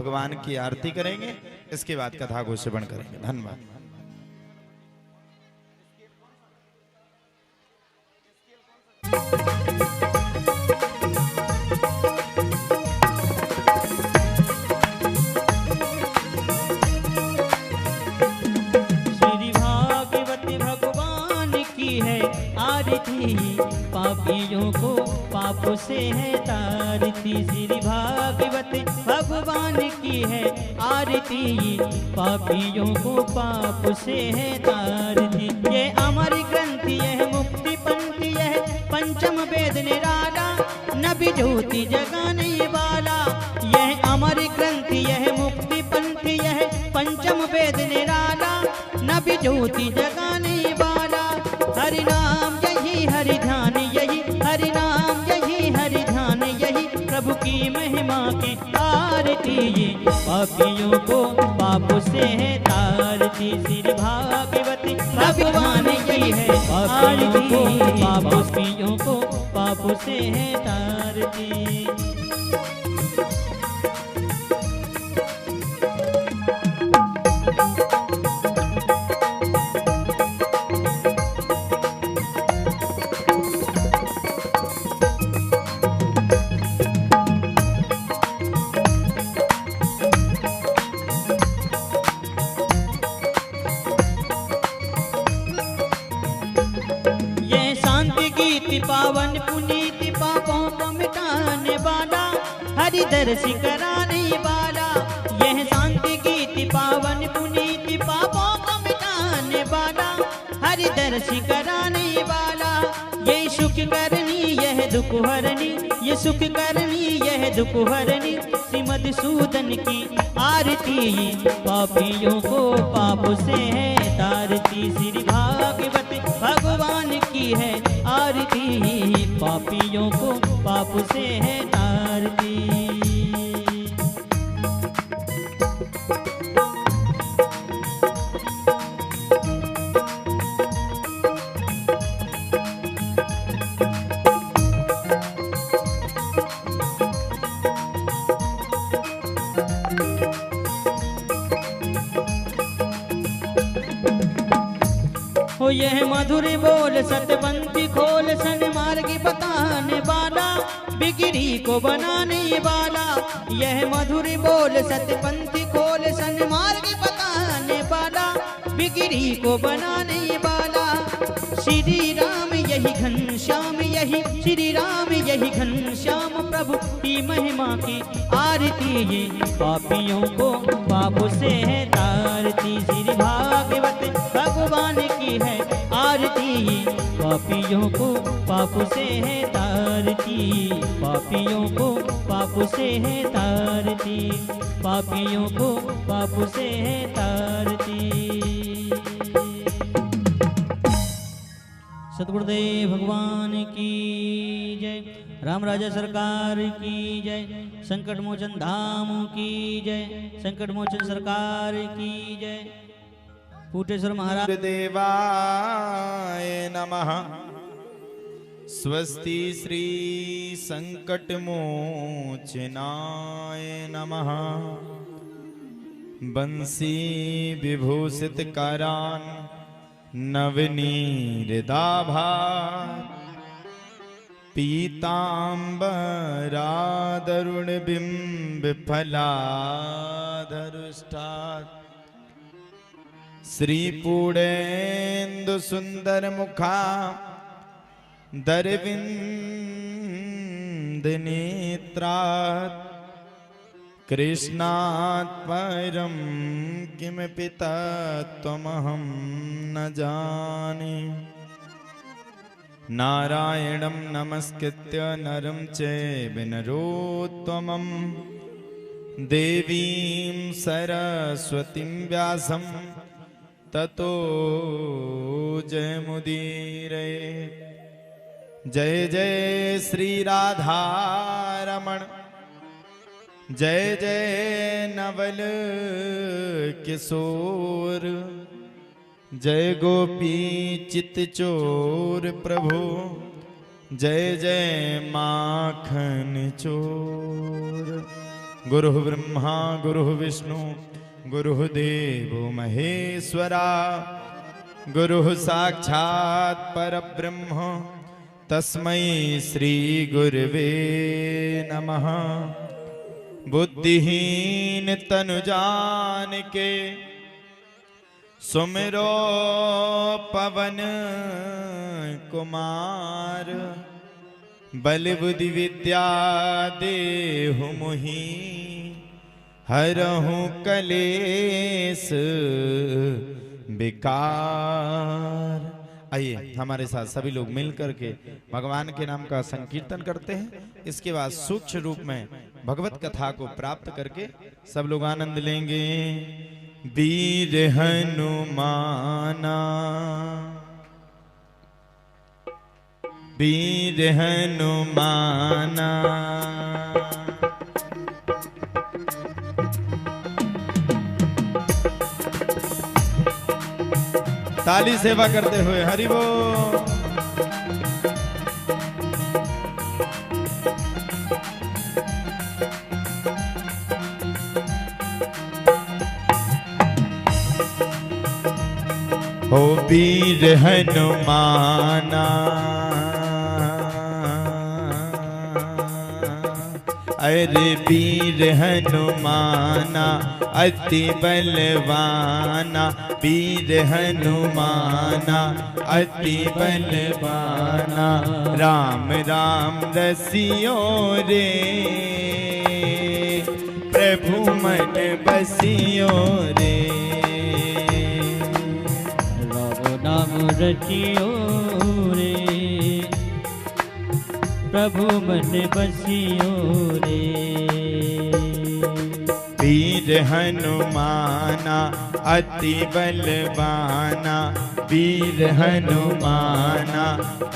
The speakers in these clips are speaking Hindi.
भगवान की आरती करेंगे, इसके बाद कथा को श्रवण करेंगे। धन्यवाद। पापियों को पाप से है तारती, श्री भागवत भगवान की है आरती, पापियों को पाप से है तारती। ये अमर ग्रंथ यह मुक्ति पंथ यह पंचम वेद निराला, नबी ज्योति जगाने वाला। यह अमर ग्रंथ यह मुक्ति पंथ यह पंचम वेद निराला, नबी ज्योति जगाने वाला। हरि नाम यही हरि ध्यान यही, हरि नाम यही हरि ध्यान यही, प्रभु की महिमा की आरती। ये पापियों को पाप से है तारती, श्री भागवत भगवान यही है आरती, पापियों को पाप से है तारती। पावन पुनीत पापों को मिटाने वाला, हरि दर्श कराने वाला। यह शांति गीत पावन पुनीत पापों को मिटाने वाला, हरि दर्श कराने वाला। यह सुख करनी यह दुख हरनी, ये सुख करनी यह दुख हरनी, श्रीमद सूदन की आरती। पापियों को पाप से है तारती, श्री भागवत भगवान की है आरती, पापियों को पाप से है तारती। हो यह मधुर बोल सतबंती खोल, सन्मार्ग बताने वाला, बिगड़ी को बनाने वाला। यह मधुर बोल सतबंती खोल, सन्मार्ग बताने वाला, बिगड़ी को बनाने वाला। श्री राम यही घनश्याम यही, श्री राम यही घनश्याम, प्रभु की महिमा की आरती। ये पापियों को पाप से है तारती, श्री भागवत भगवान की है आरती, पापियों को पाप से है तारती, पापियों को पाप से है तारती, पापियों को पाप से है तारती। सतगुरुदेव भगवान की जय, राम राजा सरकार की जय, संकट मोचन धाम की जय, संकट मोचन सरकार की जय। फूटेश्वर महाराज देवाय नमः। स्वस्ति श्री संकट मोचनाय नमः। बंसी विभूषित करान नवनीरदाभा, पीतांबरादरुण बिंब फलाधरुष्टात्, श्री पूर्णेन्दु सुंदर मुखा दरविंद नेत्रात्, कृष्णात् परं किमपि तत्त्वमहं न जाने। नारायणं नमस्कृत्य नरं चैव नरोत्तमं, देवीं सरस्वतीं व्यासं ततो जयमुदीरये। जय जय श्री राधा रमण, जय जय नवल किशोर, जय गोपी चित चोर प्रभु, जय जय माखन चोर। गुरुः ब्रह्मा गुरुः विष्णु गुरुदेवो महेश्वरा गुरुः साक्षात् परब्रह्म तस्मै श्री गुरवे नमः। बुद्धिहीन तनु जानिके सुमिरो पवन कुमार बल बुद्धि विद्या देहु मुहि हरहु कलेस विकार। आइए हमारे साथ सभी लोग मिल करके भगवान के नाम का संकीर्तन करते हैं। इसके बाद सूक्ष्म रूप में भगवत कथा को प्राप्त करके सब लोग आनंद लेंगे। वीर हनुमाना वीर हनुमाना ताली सेवा करते हुए हरि बोल। ओ वीर हनुमाना अरे वीर हनुमाना अति बलवाना वीर हनुमाना अति बलवाना राम राम रसियो रे प्रभु मन बसियो रे नाम रचियो रे प्रभु मन बसियो रे। वीर हनुमाना अति बलवाना वीर हनुमाना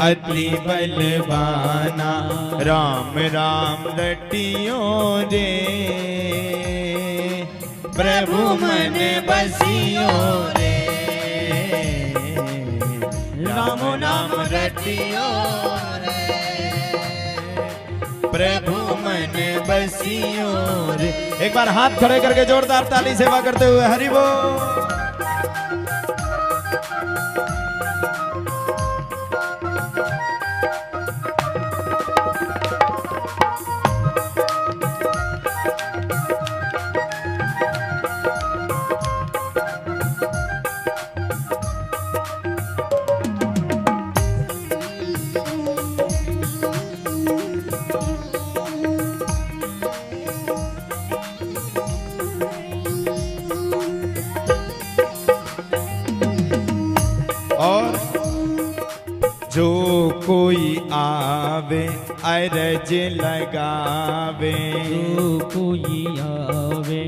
अति बलवाना राम राम रटियो रे प्रभु मन बसियो रे राम नाम रटियो रे प्रभु मन बसियो रे। एक बार हाथ खड़े करके जोरदार ताली सेवा करते हुए हरि बोल। जो कोई आवे अरज लगावे जो कोई आवे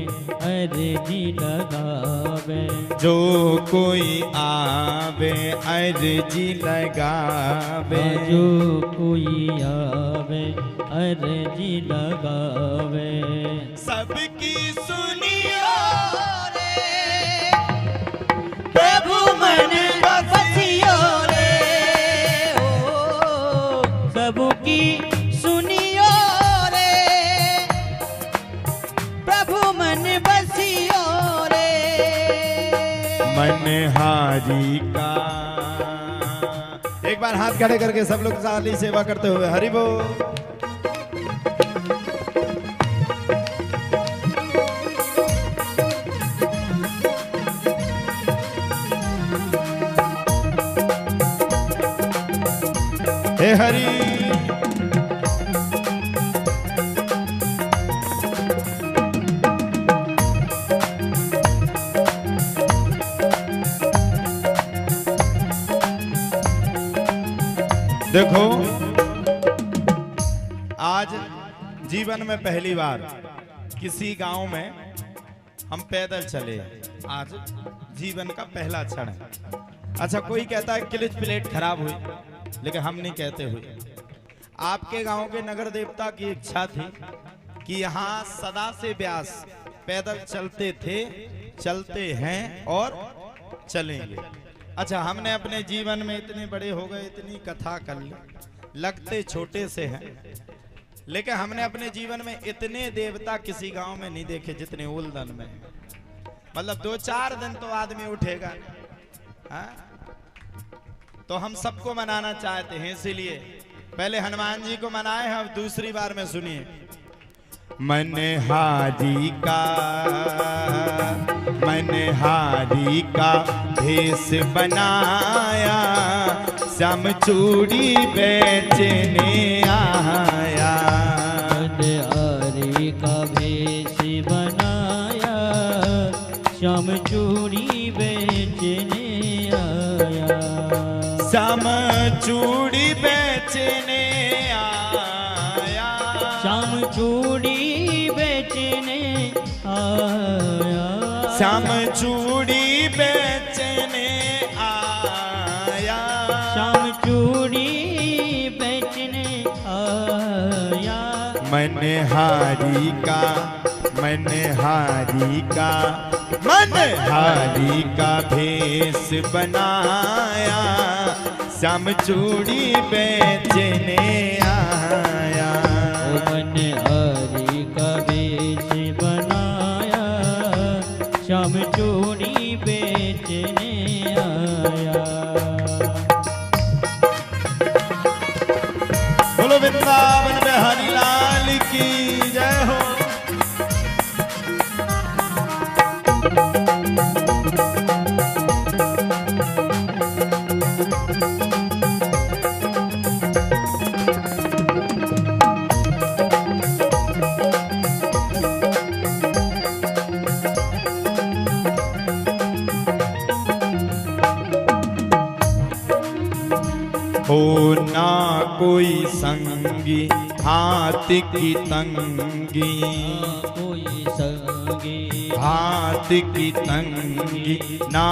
अर्ज लगावे जो कोई आवे अर्ज लगावे जो कोई आवे अर्ज लगावे सबकी सुनियो रे प्रभु मन बसियो रे सबकी सुनियो रे प्रभु मन बसियो रे मनहारी का। एक बार हाथ खड़े करके सब लोग ताली सेवा करते हुए हरि बोल। हे हरि देखो आज जीवन में पहली बार किसी गांव में हम पैदल चले। आज जीवन का पहला क्षण है। अच्छा कोई कहता है क्लिच प्लेट खराब हुई, लेकिन हम नहीं कहते हुए। आपके गांव के नगर देवता की इच्छा थी कि यहाँ सदा से व्यास पैदल चलते थे, चलते हैं और चलेंगे। अच्छा हमने अपने जीवन में इतने बड़े हो गए, इतनी कथा कर ली, लगते छोटे से हैं, लेकिन हमने अपने जीवन में इतने देवता किसी गांव में नहीं देखे जितने उलदन में। मतलब 2-4 दिन तो आदमी उठेगा। हाँ? तो हम सबको मनाना चाहते हैं, इसीलिए पहले हनुमान जी को मनाए हैं, अब दूसरी बार में सुनिए। मनहारी का भेष बनाया, श्याम चूड़ी बेचने आया। मनहारी का भेष बनाया, श्याम चूड़ी बेचने आया। श्याम चूड़ी बेचने आया, श्याम चूड़ी बेचने आया। श्याम चूड़ी बेचने आया। श्याम चूड़ी बेचने आया। मनहारी का भेष बनाया, श्याम चूड़ी बेचने आया। मनहारी का भेष बनाया, श्याम चूड़ी बेचने आया। बोलो वृंदावन बिहारी लाल की जय हो। हो ना कोई संगी हाथ की तंगी, कोई संगी हाथ की तंगी, ना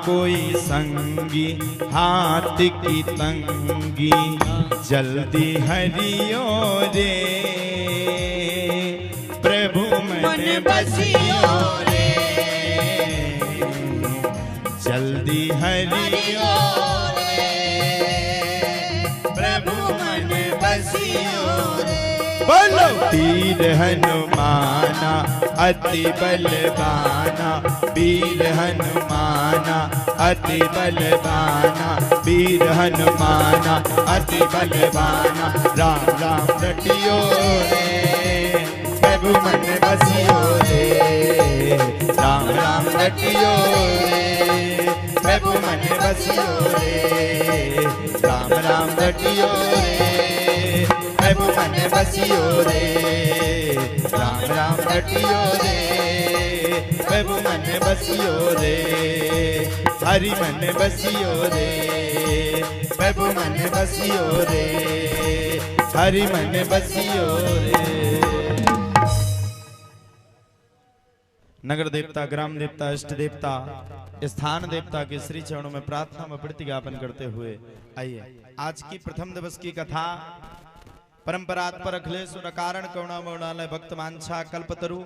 कोई संगी हाथ की तंगी। जल्दी हरियो रे प्रभु मन बसियो रे, जल्दी हरियो बोलो। वीर हनुमाना अति बलवाना, वीर हनुमाना अति बलवाना, वीर हनुमाना अति बलवाना। राम राम रटियो रे प्रभु मन बसियो रे, राम राम रटियो रे प्रभु मन बसियो रे, राम राम रटियो रे प्रभु मन बसियो रे, राम राम रटियो रे प्रभु मन बसियो रे, हरि मन बसियो रे प्रभु मन बसियो रे, हरि मन बसियो रे। नगर देवता, ग्राम देवता, इष्ट देवता, स्थान देवता के श्री चरणों में प्रार्थना व प्रति ज्ञापन करते हुए आइए आज की प्रथम दिवस की कथा परंपरात्पर अखिलेश्वर कारण करुणा मौणालय भक्त मांछा कल्पतरु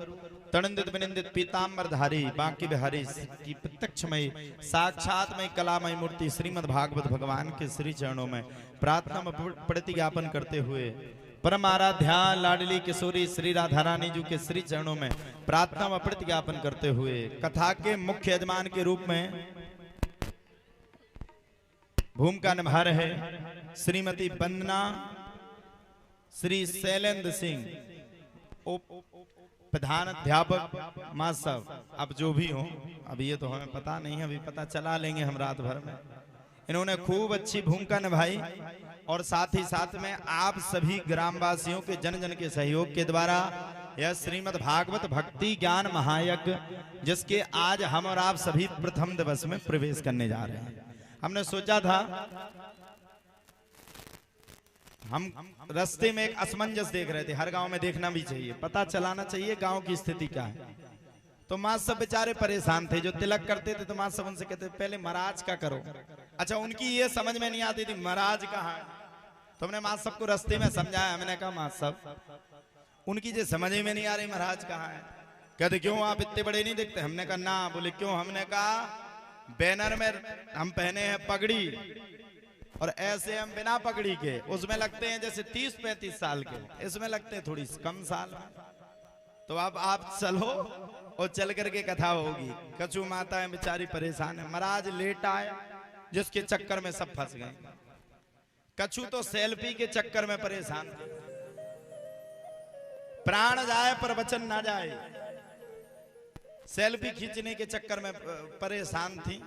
तणंदित विनिंदित पीताम्बर धारी बांकी बिहारी की प्रत्यक्षमय साक्षातमय कलामय मूर्ति श्रीमद् भागवत भगवान के श्री चरणों में प्रार्थना व प्रति ज्ञापन करते हुए परम आराध्या लाडली किशोरी श्री राधा रानी जी के श्री चरणों में प्रार्थना व प्रति ज्ञापन करते हुए कथा के मुख्य यजमान के रूप में भूमिका निभा रहे श्रीमती वंदना श्री शैलेंद्र सिंह प्रधान अध्यापक मां सब। अब जो भी हो, अभी ये तो हमें पता नहीं है, अभी पता चला लेंगे हम रात भर में। इन्होंने खूब अच्छी भूमिका निभाई और साथ ही साथ में आप सभी ग्रामवासियों के जन जन के सहयोग के द्वारा यह श्रीमद् भागवत भक्ति ज्ञान महायज्ञ जिसके आज हम और आप सभी प्रथम दिवस में प्रवेश करने जा रहे हैं। हमने सोचा था हम रास्ते में एक असमंजस देख रहे थे, हर गांव में देखना भी चाहिए, पता चलाना चाहिए गांव की स्थिति क्या है। तो मां सब बेचारे परेशान थे, जो तिलक करते थे तो मां सब उनसे कहते पहले महाराज का करो। अच्छा, उनकी ये समझ में नहीं आती थी महाराज कहाँ है, तो हमने मां सबको रास्ते में समझाया। हमने कहा मां सब उनकी जो समझ में नहीं आ रही महाराज कहाँ है। कहते क्यों आप इतने बड़े नहीं दिखते? हमने कहा ना। बोले क्यों? हमने कहा बैनर में हम पहने हैं पगड़ी, और ऐसे हम बिना पगड़ी के उसमें लगते हैं जैसे 30-35 साल के, इसमें लगते हैं थोड़ी कम साल। तो अब आप चलो और चल करके कथा होगी। कछु माता है बेचारी परेशान है, महाराज लेटा है जिसके चक्कर में सब फंस गए। कछु तो सेल्फी के चक्कर में परेशान थे, प्राण जाए पर वचन ना जाए। सेल्फी खींचने के चक्कर में परेशान थी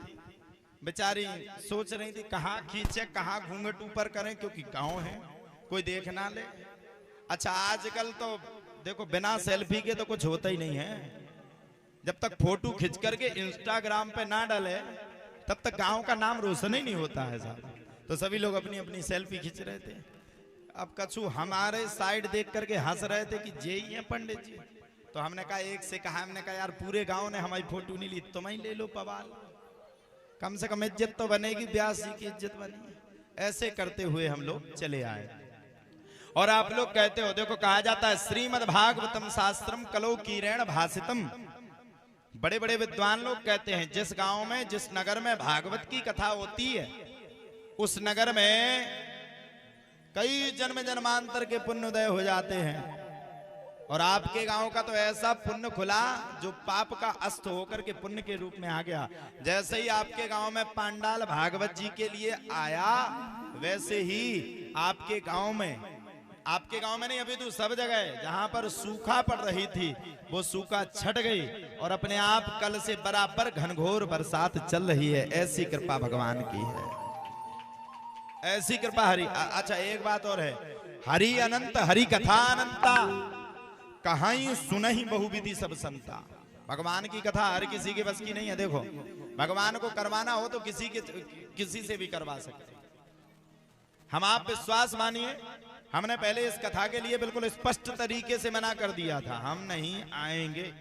बेचारी, सोच रही थी कहाँ खींचे कहाँ घूंघट ऊपर करें, क्योंकि गांव है कोई देख ना ले। अच्छा आजकल तो देखो बिना सेल्फी के तो कुछ होता ही नहीं है। जब तक फोटो खींच करके इंस्टाग्राम पे ना डाले तब तक गांव का नाम रोशन ही नहीं होता है साहब। तो सभी लोग अपनी अपनी सेल्फी खींच रहे थे। अब कछु हमारे साइड देख करके हंस रहे थे कि जे ही है पंडित जी। तो हमने कहा, एक से कहा, हमने कहा यार पूरे गांव ने हमारी फोटो नहीं ली, तुम ही ले लो पवाल, कम से कम इज्जत तो बनेगी, ब्यास जी की इज्जत बनेगी। ऐसे करते हुए हम लोग चले आए। और आप लोग कहते हो, देखो कहा जाता है श्रीमद् भागवतम शास्त्रम कलो कीरेण भासितम। बड़े बड़े विद्वान लोग कहते हैं जिस गांव में जिस नगर में भागवत की कथा होती है उस नगर में कई जन्म जन्मांतर के पुण्योदय हो जाते हैं। और आपके गांव का तो ऐसा पुण्य खुला जो पाप का अस्त होकर के पुण्य के रूप में आ गया। जैसे ही आपके गांव में पांडाल भागवत जी के लिए आया, वैसे ही आपके गांव में नहीं, अभी तो सब जगह जहां पर सूखा पड़ रही थी वो सूखा छट गई और अपने आप कल से बराबर घनघोर बरसात चल रही है। ऐसी कृपा भगवान की है, ऐसी कृपा हरि। अच्छा एक बात और है, हरि अनंत हरि कथा अनंता, कहां सुनहि बहुविधि सब संता। भगवान की कथा हर किसी के बस की नहीं है। देखो भगवान को करवाना हो तो किसी से भी करवा सकते। हम आप विश्वास मानिए, हमने पहले इस कथा के लिए बिल्कुल स्पष्ट तरीके से मना कर दिया था, हम नहीं आएंगे।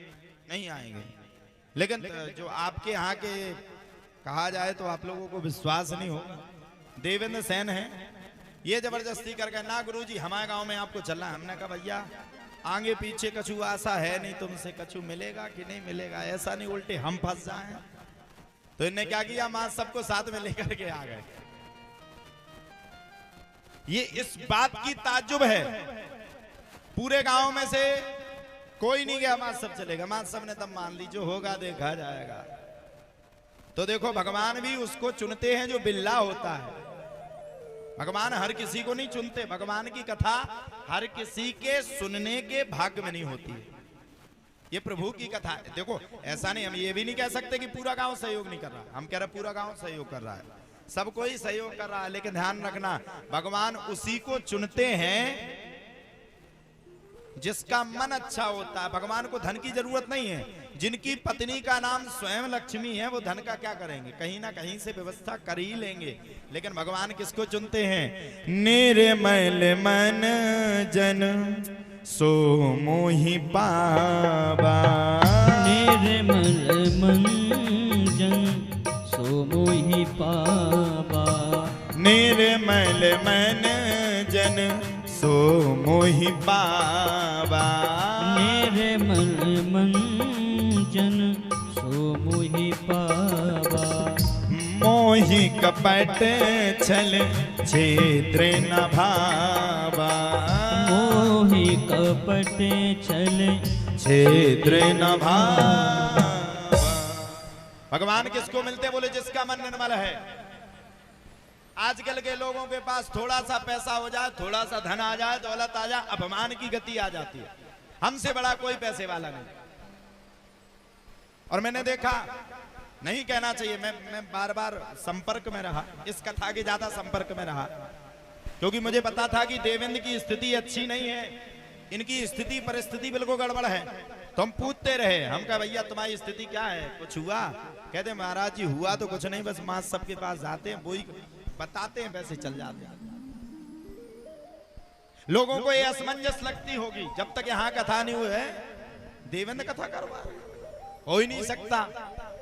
लेकिन जो आपके यहाँ के कहा जाए तो आप लोगों को विश्वास नहीं होगा, देवेंद्र सेन है, ये जबरदस्ती करके ना गुरुजी हमारे गांव में आपको चलना है। हमने कहा भैया आगे पीछे कछु आशा है नहीं तुमसे, कछु मिलेगा कि नहीं मिलेगा, ऐसा नहीं उल्टे हम फंस जाएं। तो इन्हें क्या किया, मां सबको साथ में लेकर के आ गए। ये इस बात की ताज्जुब है, पूरे गांव में से कोई नहीं गया, मां सब चलेगा। मां सब ने तब मान ली, जो होगा देखा जाएगा। तो देखो भगवान भी उसको चुनते हैं जो बिल्ला होता है। भगवान हर किसी को नहीं चुनते। भगवान की कथा हर किसी के सुनने के भाग्य में नहीं होती। ये प्रभु की कथा है। देखो ऐसा नहीं, हम ये भी नहीं कह सकते कि पूरा गांव सहयोग नहीं कर रहा। हम कह रहे पूरा गांव सहयोग कर रहा है, सब कोई सहयोग कर रहा है। लेकिन ध्यान रखना, भगवान उसी को चुनते हैं जिसका मन अच्छा होता है। भगवान को धन की जरूरत नहीं है। जिनकी पत्नी का नाम स्वयं लक्ष्मी है वो धन का क्या करेंगे, कहीं ना कहीं से व्यवस्था कर ही लेंगे। लेकिन भगवान किसको चुनते हैं, निर्मल मन जन सो मोहि पावा। निर्मल मन जन सो मोहि पावा। निर्मल मन जन सो मोहि पावा। निर्मल मन जन सो मोहि पावा। मोहि कपट छल छेद्र न भावा। मोहि कपट छल छेद्र न भावा। भगवान किसको मिलते, बोले जिसका मन निर्मल है। आजकल के लोगों के पास थोड़ा सा पैसा हो जाए, थोड़ा सा धन आ जाए, दौलत आ जाए, अपमान की गति आ जाती है। हमसे बड़ा कोई पैसे वाला नहीं। और मैंने देखा, नहीं कहना चाहिए, मैं बार बार संपर्क में रहा, इस कथा के ज्यादा संपर्क में रहा, क्योंकि मुझे पता था कि देवेंद्र की स्थिति अच्छी नहीं है, इनकी स्थिति परिस्थिति बिल्कुल गड़बड़ है। तो हम पूछते रहे, हम कहा भैया तुम्हारी स्थिति क्या है, कुछ हुआ? कहते महाराज जी हुआ तो कुछ नहीं, बस मां सबके पास जाते हैं, वही बताते हैं, पैसे चल जाते हैं। लोगों को ये असमंजस लगती होगी, जब तक यहाँ कथा नहीं हुई है देवेंद्र कथा करवा हो ही नहीं सकता।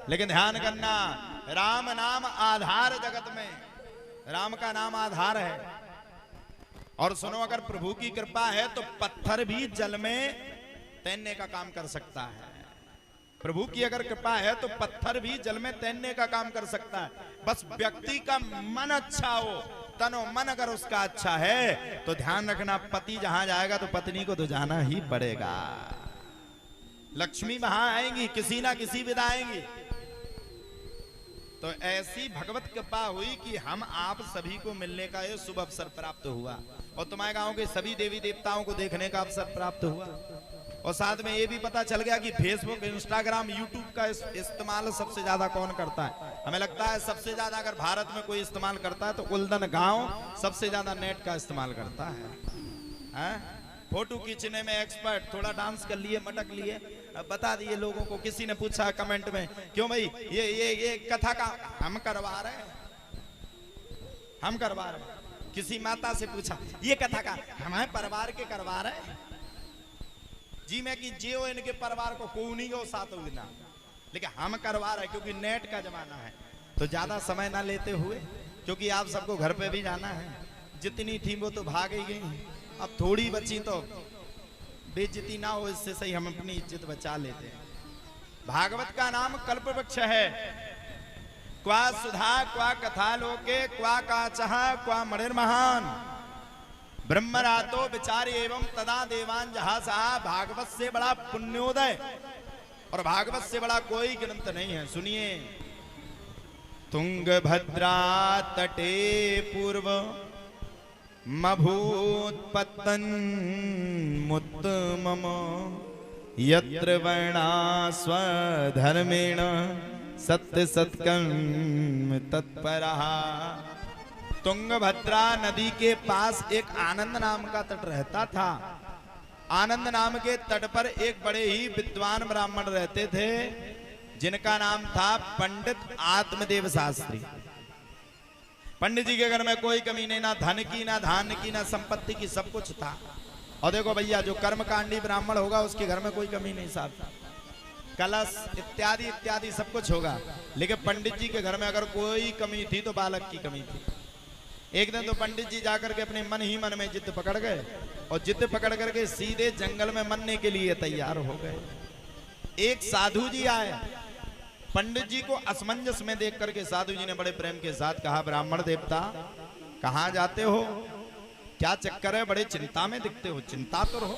लेकिन ध्यान करना, राम नाम आधार जगत में, राम का नाम आधार है। और सुनो, अगर प्रभु की कृपा है तो पत्थर भी जल में तैरने का काम कर सकता है। प्रभु की अगर कृपा है तो पत्थर भी जल में तैरने का काम कर सकता है। बस व्यक्ति का मन अच्छा हो, तनो मन अगर उसका अच्छा है तो ध्यान रखना, पति जहां जाएगा तो पत्नी को तो जाना ही पड़ेगा। लक्ष्मी वहां आएंगी, किसी ना किसी विदा आएंगी। तो ऐसी भगवत कृपा हुई कि हम आप सभी को मिलने का ये शुभ अवसर प्राप्त हुआ और तुम्हारे गांव के सभी देवी देवताओं को देखने का अवसर प्राप्त हुआ। और साथ में ये भी पता चल गया कि फेसबुक, इंस्टाग्राम, यूट्यूब का इस्तेमाल सबसे ज्यादा कौन करता है। हमें लगता है सबसे ज्यादा अगर भारत में कोई इस्तेमाल करता है तो उल्दन गांव सबसे ज्यादा नेट का इस्तेमाल करता है? फोटो खींचने में एक्सपर्ट, थोड़ा डांस कर लिए, मटक लिए, बता दिए लोगों को। किसी ने पूछा कमेंट में, क्यों भाई ये कथा का हम करवा रहे हैं, हम करवा रहे हैं। किसी माता से पूछा, ये कथा का हमारे परिवार के करवा रहे हैं जी। मैं कि जियो इनके परिवार को कोई को साथ उगना, लेकिन हम करवा रहे हैं क्योंकि नेट का जमाना है। तो ज्यादा समय ना लेते हुए, क्योंकि आप सबको घर पे भी जाना है, जितनी थी वो तो भाग ही गई, अब थोड़ी बची तो बेइज्जती ना हो, इससे सही हम अपनी इज्जत बचा लेते हैं। भागवत का नाम कल्पवृक्ष है। क्वा सुधा क्वा कथा लोके क्वा काचः क्वा मणिर्महान ब्रह्मरातो विचार एवं तदा देवान जहासा। भागवत से बड़ा पुण्योदय और भागवत से बड़ा कोई ग्रंथ नहीं है। सुनिए, तुंगभद्रा तटे पूर्व मभूत्पत्तन मुत्तमम यत्र वर्णा स्वधर्मेण सत्य सत्कर्म तत्परः। तुंगभद्रा नदी के पास एक आनंद नाम का तट रहता था। आनंद नाम के तट पर एक बड़े ही विद्वान ब्राह्मण रहते थे, जिनका नाम था पंडित आत्मदेव शास्त्री। पंडित जी के घर में कोई कमी नहीं, ना धन की, ना धान की, ना संपत्ति की, सब कुछ था। और देखो भैया, जो कर्मकांडी ब्राह्मण होगा उसके घर में कोई कमी नहीं, साहब कलश इत्यादि इत्यादि सब कुछ होगा। लेकिन पंडित जी के घर में अगर कोई कमी थी तो बालक की कमी थी। एक दिन तो पंडित जी जाकर के अपने मन ही मन में जिद पकड़ गए और जिद पकड़ करके सीधे जंगल में मरने के लिए तैयार हो गए। एक साधु जी आए, पंडित जी को असमंजस में देख करके साधु जी ने बड़े प्रेम के साथ कहा, ब्राह्मण देवता कहाँ जाते हो, क्या चक्कर है, बड़े चिंता में दिखते हो, चिंता तो रहो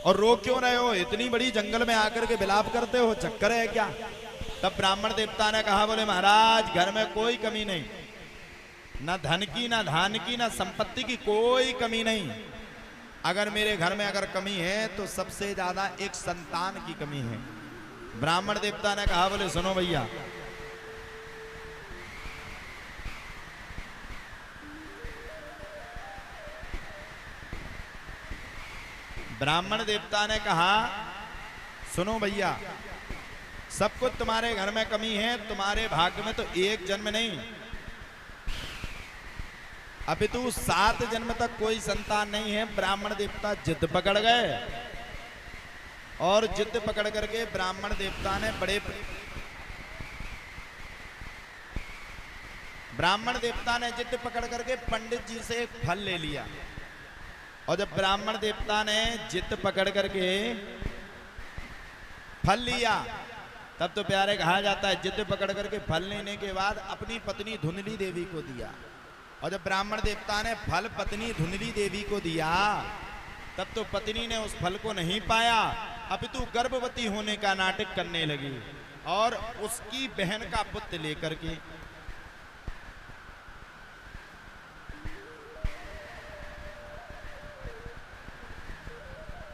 और रो क्यों रहे हो, इतनी बड़ी जंगल में आकर के विलाप करते हो, चक्कर है क्या। तब ब्राह्मण देवता ने कहा, बोले महाराज घर में कोई कमी नहीं, ना धन की, ना धान की, ना संपत्ति की, कोई कमी नहीं। अगर मेरे घर में अगर कमी है तो सबसे ज्यादा एक संतान की कमी है। ब्राह्मण देवता ने कहा, बोले सुनो भैया, ब्राह्मण देवता ने कहा, सुनो भैया, सब कुछ तुम्हारे घर में कमी है, तुम्हारे भाग्य में तो एक जन्म नहीं अभी तो 7 जन्म तक कोई संतान नहीं है। ब्राह्मण देवता जिद पकड़ गए और जिद पकड़ करके ब्राह्मण देवता ने जिद पकड़ करके पंडित जी से एक फल ले लिया। और जब ब्राह्मण देवता ने जिद पकड़ करके फल लिया, तब तो प्यारे कहा जाता है, जिद पकड़ करके फल लेने के बाद अपनी पत्नी धुंधली देवी को दिया। और जब ब्राह्मण देवता ने फल पत्नी धुंधली देवी को दिया, तब तो पत्नी ने उस फल को नहीं पाया, अपितु गर्भवती होने का नाटक करने लगी और उसकी बहन का पुत्र लेकर के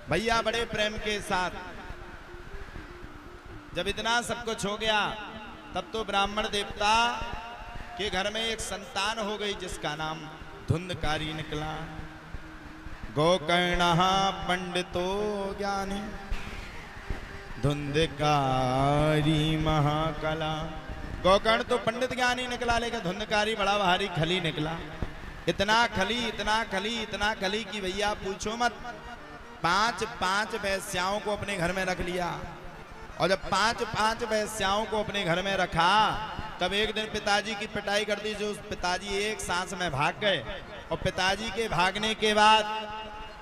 भैया बड़े प्रेम के साथ जब इतना सब कुछ हो गया, तब तो ब्राह्मण देवता के घर में एक संतान हो गई जिसका नाम धुंधकारी निकला। गोकर्णः पंडितो ज्ञानी धुंधकारी महाकला। गोकर्ण तो पंडित ज्ञानी निकला, लेकिन धुंधकारी बड़ा भारी खली निकला। इतना खली, इतना खली, इतना खली कि भैया पूछो मत। 5 वैश्याओं को अपने घर में रख लिया। और जब 5 वैश्याओं को अपने घर में रखा, तब एक दिन पिताजी की पिटाई कर दी, जो पिताजी एक सांस में भाग गए। और पिताजी के भागने के बाद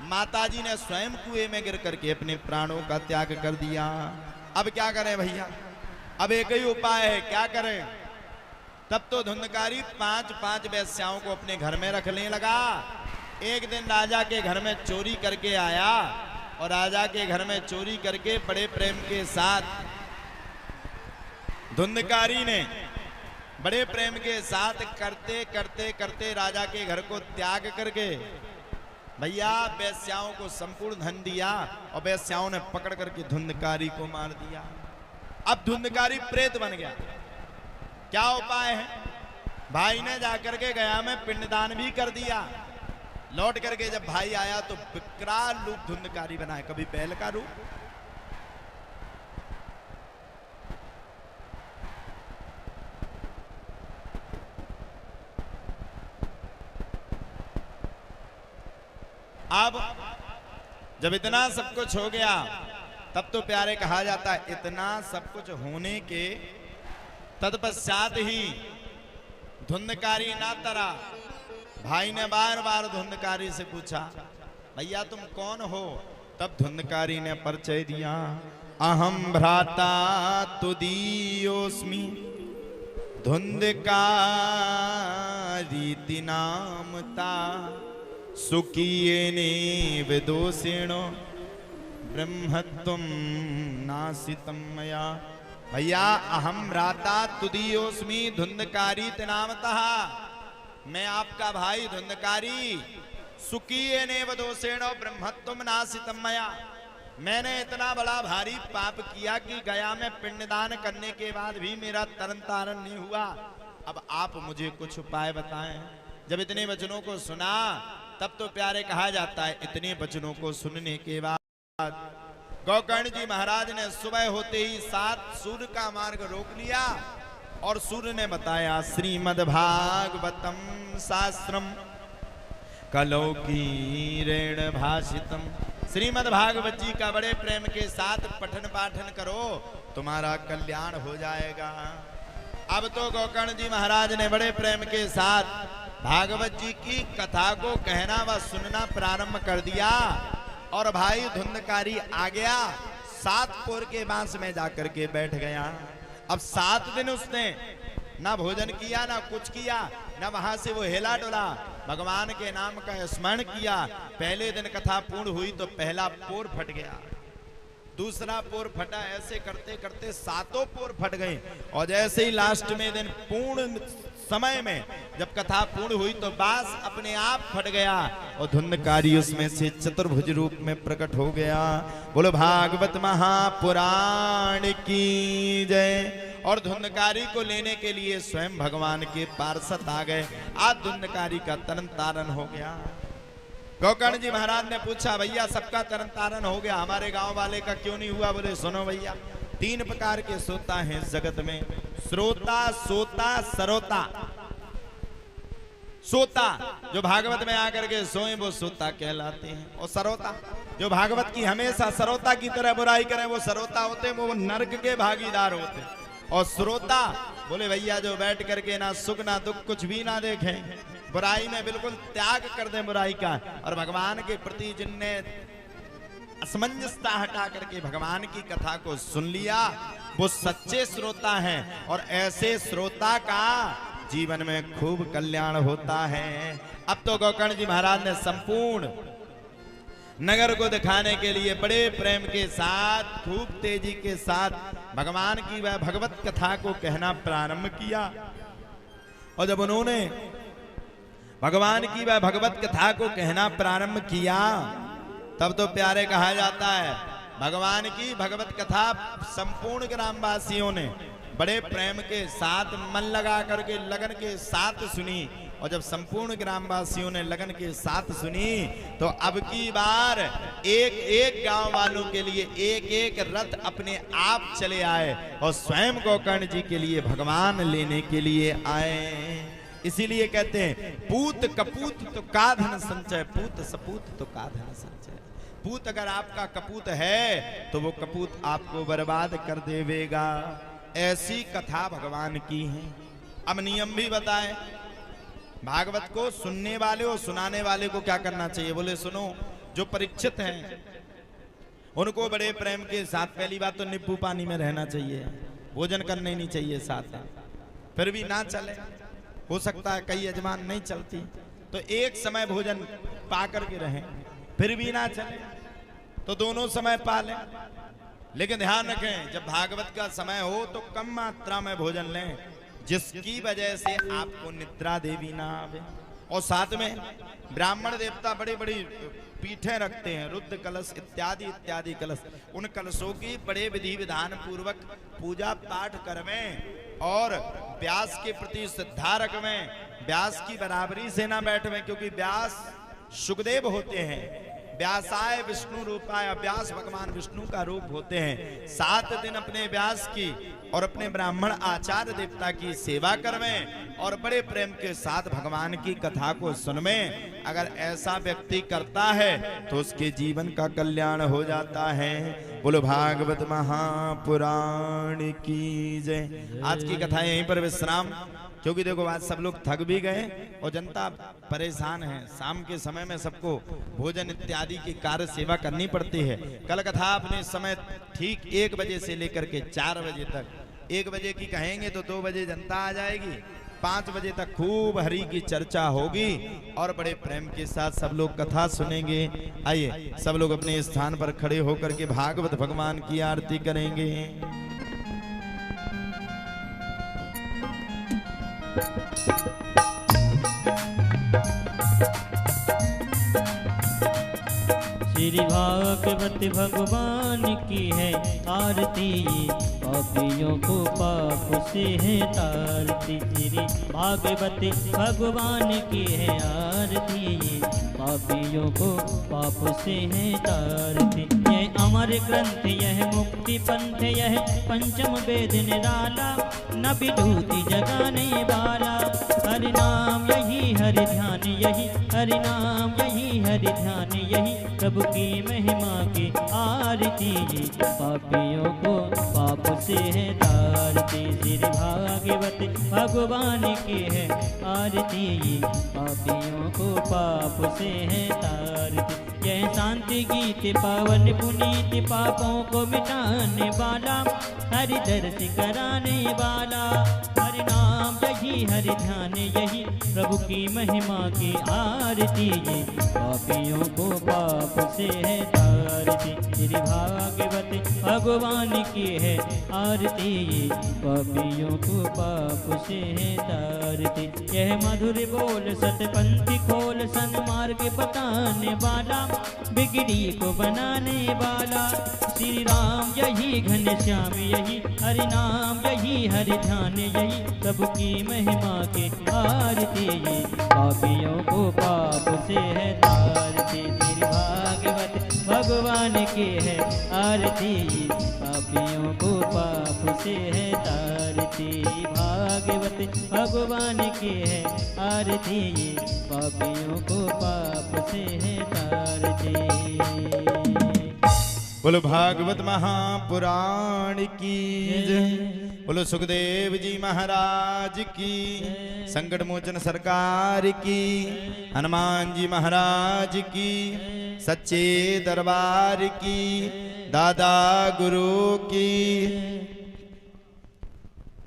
माताजी ने स्वयं कुएं में गिर करके अपने प्राणों का त्याग कर दिया। अब क्या करें भैया, अब एक ही उपाय है, क्या करें। तब तो धुंधकारी 5-5 वेश्याओं को अपने घर में रखने लगा। एक दिन राजा के घर में चोरी करके आया और राजा के घर में चोरी करके बड़े प्रेम के साथ धुंधकारी ने बड़े प्रेम के साथ करते करते करते राजा के घर को त्याग करके भैया वेश्याओं को संपूर्ण धन दिया और वेश्याओं ने पकड़ करके धुंधकारी को मार दिया। अब धुंधकारी प्रेत बन गया। क्या उपाय है? भाई ने जाकर के गया में पिंडदान भी कर दिया। लौट करके जब भाई आया तो विकराल रूप धुंधकारी बना है, कभी बैल का रूप, अब जब इतना सब कुछ हो गया तब तो प्यारे कहा जाता है इतना सब कुछ होने के तत्पश्चात ही धुंधकारी ना तरा। भाई ने बार बार धुंधकारी से पूछा भैया तुम कौन हो? तब धुंधकारी ने परिचय दिया, अहम भ्राता तुदीयोस्मि धुंधकारी नामता सुकीयेने विदोषेणो ब्रह्मत्वं नासितं मया। भैया अहम भ्राता तुदीयोस्मि धुंधकारी नामतः, मैं आपका भाई धुंधकारी, सुकीयेने विदोषेणो ब्रह्मत्वं नासितं मया। मैंने इतना बड़ा भारी पाप किया कि गया में पिंडदान करने के बाद भी मेरा तरन तारण नहीं हुआ। अब आप मुझे कुछ उपाय बताएं। जब इतने वचनों को सुना तब तो प्यारे कहा जाता है इतने वचनों को सुनने के बाद गोकर्ण जी महाराज ने सुबह होते ही 7 सूर्य का मार्ग रोक लिया और सूर्य ने बताया श्रीमद् भागवतम शास्त्रम कलौकीरेण भाषितम। श्रीमद् भागवत जी का बड़े प्रेम के साथ पठन पाठन करो, तुम्हारा कल्याण हो जाएगा। अब तो गोकर्ण जी महाराज ने बड़े प्रेम के साथ भागवत जी की कथा को कहना व सुनना प्रारंभ कर दिया और भाई धुंधकारी आ गया 7 पोर के बांस में जाकर के बैठ गया। अब 7 दिन उसने ना भोजन किया ना कुछ किया, ना वहां से वो हिला डुला, भगवान के नाम का स्मरण किया। पहले दिन कथा पूर्ण हुई तो पहला पोर फट गया, दूसरा पोर फटा, ऐसे करते करते 7 पोर फट गए और जैसे ही लास्ट में दिन पूर्ण समय में जब कथा पूर्ण हुई तो बांस अपने आप फट गया और धुंधकारी उसमें से चतुर्भुज रूप में प्रकट हो गया। बोलो भागवत महापुराण की जय। और धुंधकारी को लेने के लिए स्वयं भगवान के पार्षद आ गए। आज धुंधकारी का तरन तारण हो गया। गोकर्ण जी महाराज ने पूछा भैया सबका तरन तारण हो गया, हमारे गांव वाले का क्यों नहीं हुआ? बोले सुनो भैया 3 प्रकार के सोता हैं जगत में, श्रोता सोता सरोता। सोता जो भागवत में आकर के सोए वो सोता कहलाते हैं, और सरोता जो भागवत की हमेशा सरोता की तरह बुराई करें वो सरोता होते हैं, वो नरक के भागीदार होते हैं। और श्रोता बोले भैया जो बैठ करके ना सुख ना दुख कुछ भी ना देखें, बुराई में बिल्कुल त्याग कर दें बुराई का, और भगवान के प्रति जिनने असमंजसता हटा करके भगवान की कथा को सुन लिया वो सच्चे श्रोता हैं। और ऐसे श्रोता का जीवन में खूब कल्याण होता है। अब तो गोकर्ण जी महाराज ने संपूर्ण नगर को दिखाने के लिए बड़े प्रेम के साथ खूब तेजी के साथ भगवान की वह भगवत कथा को कहना प्रारंभ किया। और जब उन्होंने भगवान की वह भगवत कथा को कहना प्रारंभ किया तब तो प्यारे कहा जाता है भगवान की भगवत कथा संपूर्ण ग्रामवासियों ने बड़े प्रेम के साथ मन लगा करके लगन के साथ सुनी। और जब संपूर्ण ग्रामवासियों ने लगन के साथ सुनी तो अब की बार एक एक गांव वालों के लिए एक एक रथ अपने आप चले आए और स्वयं गोकर्ण जी के लिए भगवान लेने के लिए आए। इसीलिए कहते हैं पूत कपूत तो का धन संचय, पूत सपूत तो का धन संचय। पूत अगर आपका कपूत है तो वो कपूत आपको बर्बाद कर देवेगा। ऐसी कथा भगवान की है। अब नियम भी बताए भागवत को सुनने वाले और सुनाने वाले को क्या करना चाहिए। बोले सुनो जो परीक्षित हैं उनको बड़े प्रेम के साथ पहली बात तो नींबू पानी में रहना चाहिए, भोजन करने नहीं चाहिए साथ। फिर भी ना चले, हो सकता है कई यजमान नहीं चलती, तो एक समय भोजन पा करके रहें, फिर भी ना चले तो दोनों समय पा लें। लेकिन ध्यान रखें, जब भागवत का समय हो तो कम मात्रा में भोजन लें, जिसकी वजह से आपको निद्रा देवी ना आवे। और साथ में ब्राह्मण देवता बड़ी बड़ी पीठें रखते हैं, रुद्र कलश इत्यादि इत्यादि कलश, उन कलशों की बड़े विधि विधान पूर्वक पूजा पाठ करवें और व्यास के प्रति श्रद्धा रखवें, व्यास की बराबरी से ना बैठवें, क्योंकि व्यास सुखदेव होते हैं, व्यासाय विष्णु रूपाय, व्यास भगवान विष्णु का रूप होते हैं। 7 दिन अपने व्यास की और अपने ब्राह्मण आचार्य देवता की सेवा करवें और बड़े प्रेम के साथ भगवान की कथा को सुनवें। अगर ऐसा व्यक्ति करता है तो उसके जीवन का कल्याण हो जाता है। बोलो भागवत महापुराण की जय। आज की कथा यहीं पर विश्राम, क्योंकि देखो आज सब लोग थक भी गए और जनता परेशान है। शाम के समय में सबको भोजन इत्यादि की कार्य सेवा करनी पड़ती है। कल कथा अपने समय ठीक 1 बजे से लेकर के 4 बजे तक, 1 बजे की कहेंगे तो 2 बजे जनता आ जाएगी, 5 बजे तक खूब हरि की चर्चा होगी और बड़े प्रेम के साथ सब लोग कथा सुनेंगे। आइए सब लोग अपने स्थान पर खड़े होकर के भागवत भगवान की आरती करेंगे। श्री भागवत भगवान की है आरती, पापियों को पाप से है तारती। श्री भागवत भगवान की है आरती, पापियों को पाप से है तारती। यह अमर ग्रंथ, यह मुक्ति पंथ, यह पंचम वेद निराला, न विभूति जगाने वाला। हरि नाम यही हरि ध्यान यही, हरि नाम यही हरि ध्यान यही, प्रभु की महिमा की आरती। पापियों को पाप से है तारती। श्री भागवत भगवान की है आरती, पापियों को पाप से है तारती। यह शांति गीत पावन पुनीत, पापों को मिटाने वाला, हरि दर्श कराने वाला। हरि नाम यही हरि ध्यान यही, प्रभु की महिमा की आरती। पापियों को पाप से है तारती। श्री भागवत भगवान की है आरती, पापियों को पाप से है तारती। यह मधुर बोल सतपंथी खोल, सन्मार्ग बताने वाला, बिगड़ी को बनाने वाला। श्री राम यही घनश्याम यही, हरि नाम यही हरि ध्यान यही, प्रभु की महिमा की आरती। पापियों को पाप से है तारती। श्री भागवत भगवान की है आरती, पापियों को पाप से है तारती। भागवत भगवान की है आरती, पापियों को पाप से है तारती। बोलो भागवत महापुराण की जय। बोलो सुखदेव जी महाराज की, संकट मोचन सरकार की, हनुमान जी महाराज की, सच्चे दरबार की, दादा गुरु की।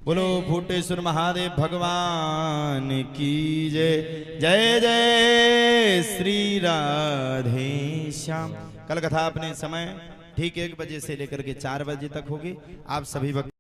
बोलो फूटेश्वर महादेव भगवान की जय। जय जय श्री राधे श्याम। कल कथा अपने समय ठीक 1 बजे से लेकर के 4 बजे तक होगी। आप सभी भक्त